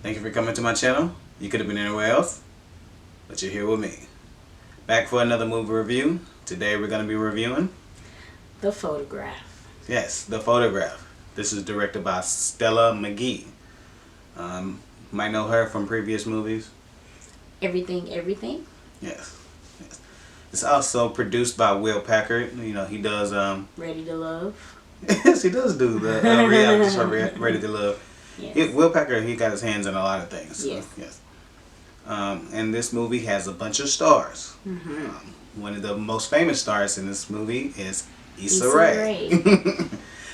Thank you for coming to my channel. You could have been anywhere else, but you're here with me. Back for another movie review. Today we're going to be reviewing The Photograph. Yes, The Photograph. This is directed by Stella Meghie. Might know her from previous movies. Everything? Yes. It's also produced by Will Packard. You know, he does Ready to Love. Yes, he does do the reality show Ready to Love. Yes. Will Packard, he got his hands in a lot of things. So, Yes. Yes. And this movie has a bunch of stars. Mm-hmm. One of the most famous stars in this movie is Issa Issa Rae.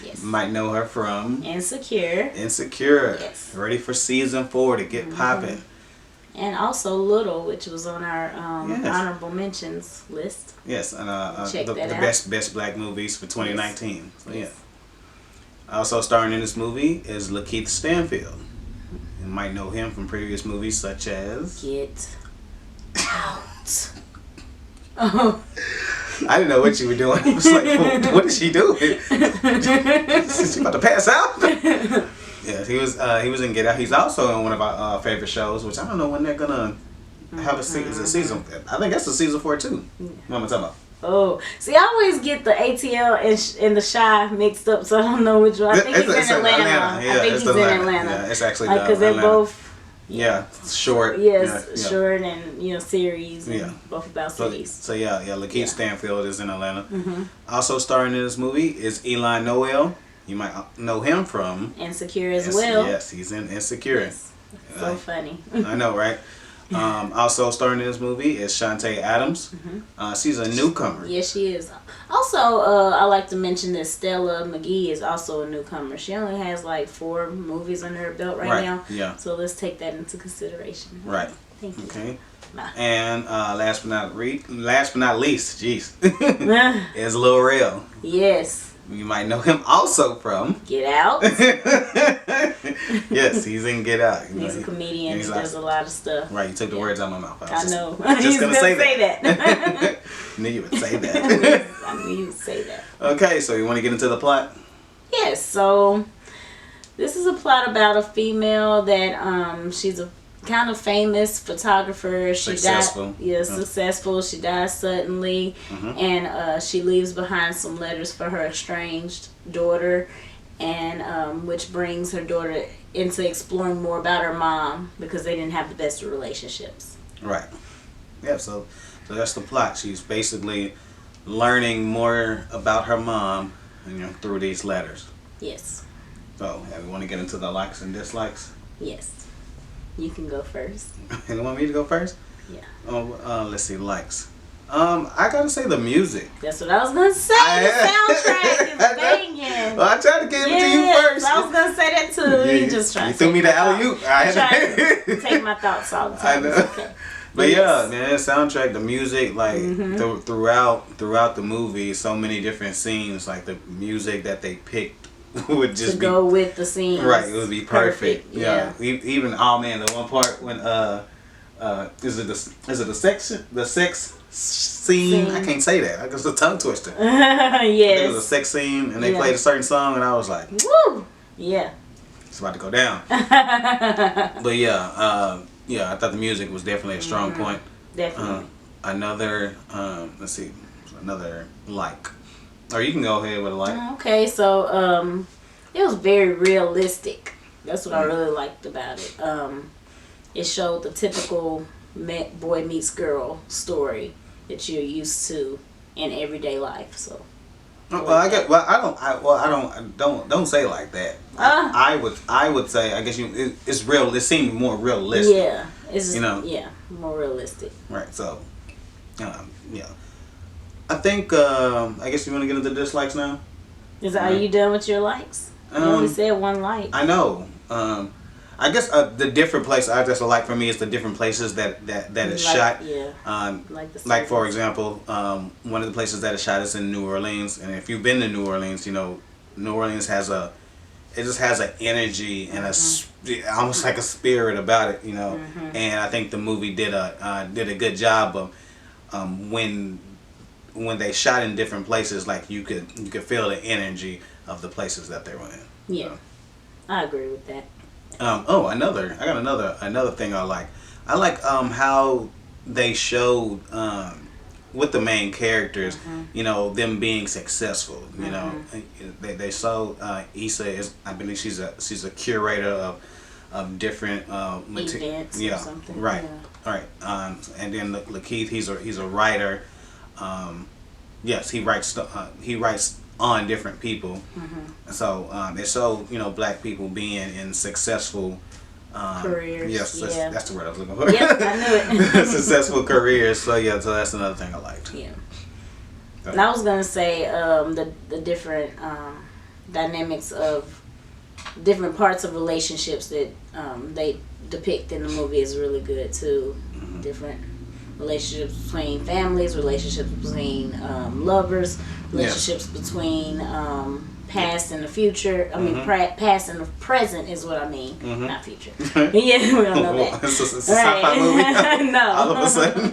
Yes. Might know her from Insecure. Yes. Ready for season 4 to get popping. And also Little, which was on our Yes. honorable mentions list. Yes, and Check the that out. best black movies for 2019. So Yes. yeah. Also starring in this movie is Lakeith Stanfield. You might know him from previous movies such as Get Out. Oh. I didn't know what you were doing. I was like, what is she doing? Is she about to pass out? Yes, he was in Get Out. He's also in one of our favorite shows, which I don't know when they're gonna have a season. I think that's the season 4 too. What am I talking about? Oh, see, I always get the ATL and the Shy mixed up, so I don't know which one. I think he's in Atlanta. Yeah, I think it's he's in Atlanta. Atlanta. Yeah, it's actually because they're Atlanta. both. Yeah, short. Yes, yeah. short and series. And both about cities. So Lakeith Stanfield is in Atlanta. Mm-hmm. Also starring in this movie is Noel. You might know him from Insecure as well. Yes, he's in Insecure. Yes. So funny. I know, right? Also starring in this movie is Chante Adams. She's a newcomer. Yes, she is. Also, I like to mention that Stella Meghie is also a newcomer. She only has like 4 movies under her belt right now. Yeah. So let's take that into consideration. Right. Thank you. Okay. Bye. And last but not least, is Lil Rel. Yes. You might know him also from Get Out. Yes, he's in Get Out. He's a comedian. He does a lot of stuff. Right, you took the words out of my mouth. I know. Just gonna say that. that. Knew you would say that. I knew you would say that. Okay, so you want to get into the plot? Yes. So this is a plot about a female that she's a kind of famous photographer. Successful. Successful. She dies suddenly, and she leaves behind some letters for her estranged daughter, and which brings her daughter into exploring more about her mom because they didn't have the best of relationships. Right. Yeah. So that's the plot. She's basically learning more about her mom, through these letters. Yes. So, we want to get into the likes and dislikes? Yes. You can go first. You want me to go first? Yeah. Oh, let's see, likes. I gotta say the music. That's what I was gonna say. The soundtrack is banging. Well, I tried to get it to you first. I was gonna say that too. You just tried. You threw me the alley-oop. I tried to take my thoughts all the time. I know. Okay. But yeah, man, the soundtrack, the music, like throughout the movie, so many different scenes, like the music that they picked would just go with the scene. Right, it would be perfect. Yeah. Even the one part when is it the sex scene? I can't say that. It's a tongue twister. Yes. It was a sex scene, and they played a certain song, and I was like, woo! Yeah. It's about to go down. But yeah, I thought the music was definitely a strong point. Definitely. Another, let's see, another like. Or you can go ahead with a like. Okay, so it was very realistic. That's what I really liked about it. It showed the typical boy meets girl story that you're used to in everyday life. So. Don't say it like that. I would say, I guess it's real. It seemed more realistic. Yeah, it's more realistic. Right. So, yeah. I think I guess you want to get into dislikes now. Are you done with your likes? You only said one like. I know. I guess the different places I just like for me is the different places that it's shot. Yeah. Like for example, one of the places that it's shot is in New Orleans, and if you've been to New Orleans, New Orleans has an energy and almost like a spirit about it, And I think the movie did a good job of when they shot in different places, like you could feel the energy of the places that they were in. Yeah, I agree with that. I got another thing I like. I like how they showed with the main characters, you know, them being successful. You know, they showed Issa is, I believe she's a curator of different Events yeah, or something. right, Yeah. right. And then Lakeith, he's a writer. Yes, he writes on different people. So it showed, you know, black people being in successful Careers. yes, Yeah. that's the word I was looking for. Yep, I knew it. Successful careers. So yeah, so that's another thing I liked. Yeah. And I was gonna say the different dynamics of different parts of relationships that they depict in the movie is really good too. Different relationships between families, relationships between lovers, relationships between past and the future. I mean, past and the present is what I mean, not future. Yeah, we don't know that. It's a sci-fi movie. No. All of a sudden.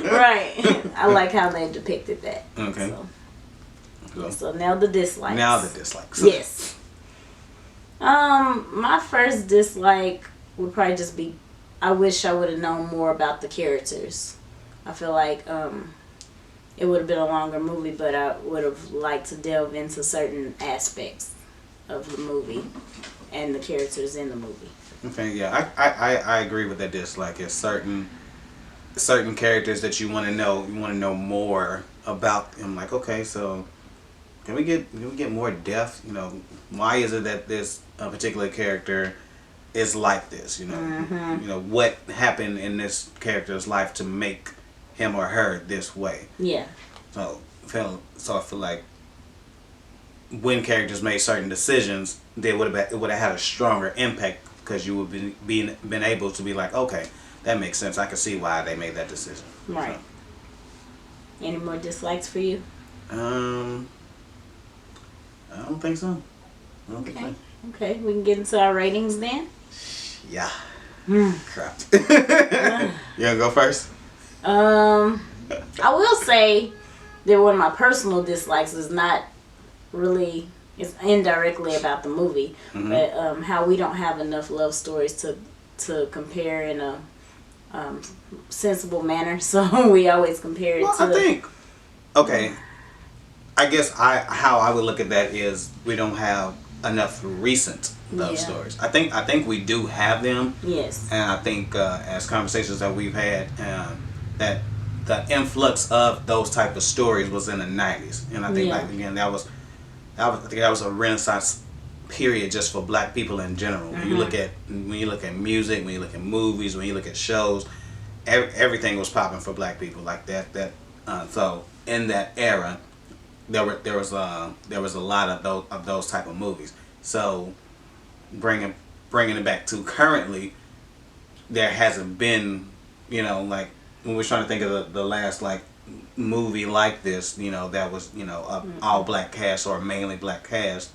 Right. I like how they depicted that. Okay. So now the dislikes. Now the dislikes. Yes. My first dislike would probably just be, I wish I would have known more about the characters. I feel like it would have been a longer movie, but I would have liked to delve into certain aspects of the movie and the characters in the movie. Okay, yeah, I agree with that dislike. It's certain characters that you want to know more about them. Like, okay, so can we get more depth? You know, why is it that this particular character is like this? You know, you know what happened in this character's life to make him or her this way. Yeah. So I feel like when characters made certain decisions, it would have had a stronger impact because you would been able to be like, okay, that makes sense. I can see why they made that decision. Right. So. Any more dislikes for you? I don't think so. Okay. Okay, we can get into our ratings then. Yeah. Crap. You gonna go first? I will say that one of my personal dislikes is not really, it's indirectly about the movie, but how we don't have enough love stories to compare in a sensible manner. So we always compare it to. I think. Okay. I guess how I would look at that is we don't have enough recent love stories. I think we do have them. Yes. And I think as conversations that we've had, that the influx of those type of stories was in the 90s, and I think like again I think that was a renaissance period just for black people in general. When you look at music, when you look at movies, when you look at shows, everything was popping for black people like that. So in that era, there was a lot of those type of movies. So bringing it back to currently, there hasn't been, you know, like when we're trying to think of the last like movie like this, you know, that was, you know, all black cast or mainly black cast.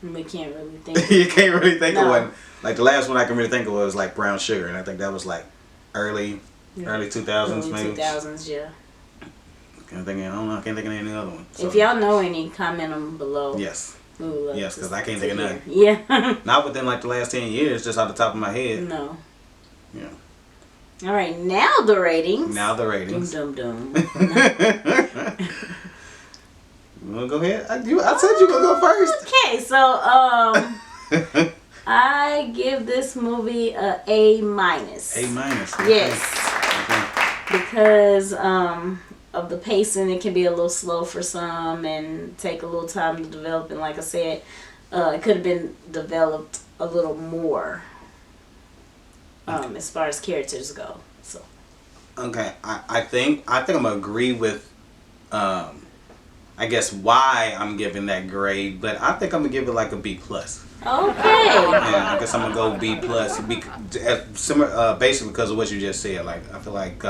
We can't really think. You can't really think of one. Like the last one I can really think of was like Brown Sugar, and I think that was like early 2000s maybe. 2000s, yeah. I can't think of any other one. So. If y'all know any, comment them below. Yes. Ooh, yes, because I can't think of none. Yeah. Not within like the last 10 years, just off the top of my head. No. Yeah. All right, now the ratings. Dum dum. You wanna go ahead? I said you gonna go first. Okay, so I give this movie a A-. A-. Okay. Yes. Okay. Because of the pacing, it can be a little slow for some and take a little time to develop. And like I said, it could have been developed a little more as far as characters go. So. Okay, I think I'm gonna agree with, I guess why I'm giving that grade, but I think I'm gonna give it like a B+. Okay. Yeah, I guess I'm gonna go B+. Basically because of what you just said. Like I feel like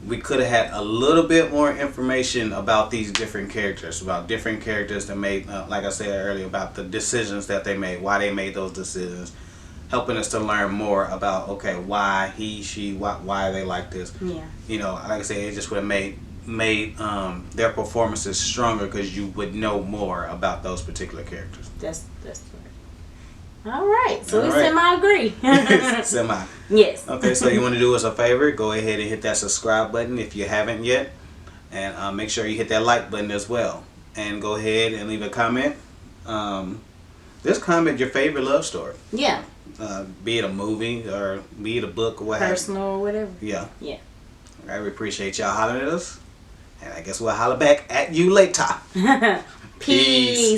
we could have had a little bit more information about these different characters that made, like I said earlier, about the decisions that they made, why they made those decisions, helping us to learn more about why he, she, why they like this. Yeah. You know, like I said, it just would have made their performances stronger because you would know more about those particular characters. That's right. All right. So we All right. semi-agree. Semi. Yes. Okay, so you want to do us a favor? Go ahead and hit that subscribe button if you haven't yet. And make sure you hit that like button as well. And go ahead and leave a comment. Just comment your favorite love story. Yeah. Be it a movie or be it a book or what have you. Personal or whatever. Yeah. Yeah. All right, we appreciate y'all hollering at us. And I guess we'll holler back at you later. Peace.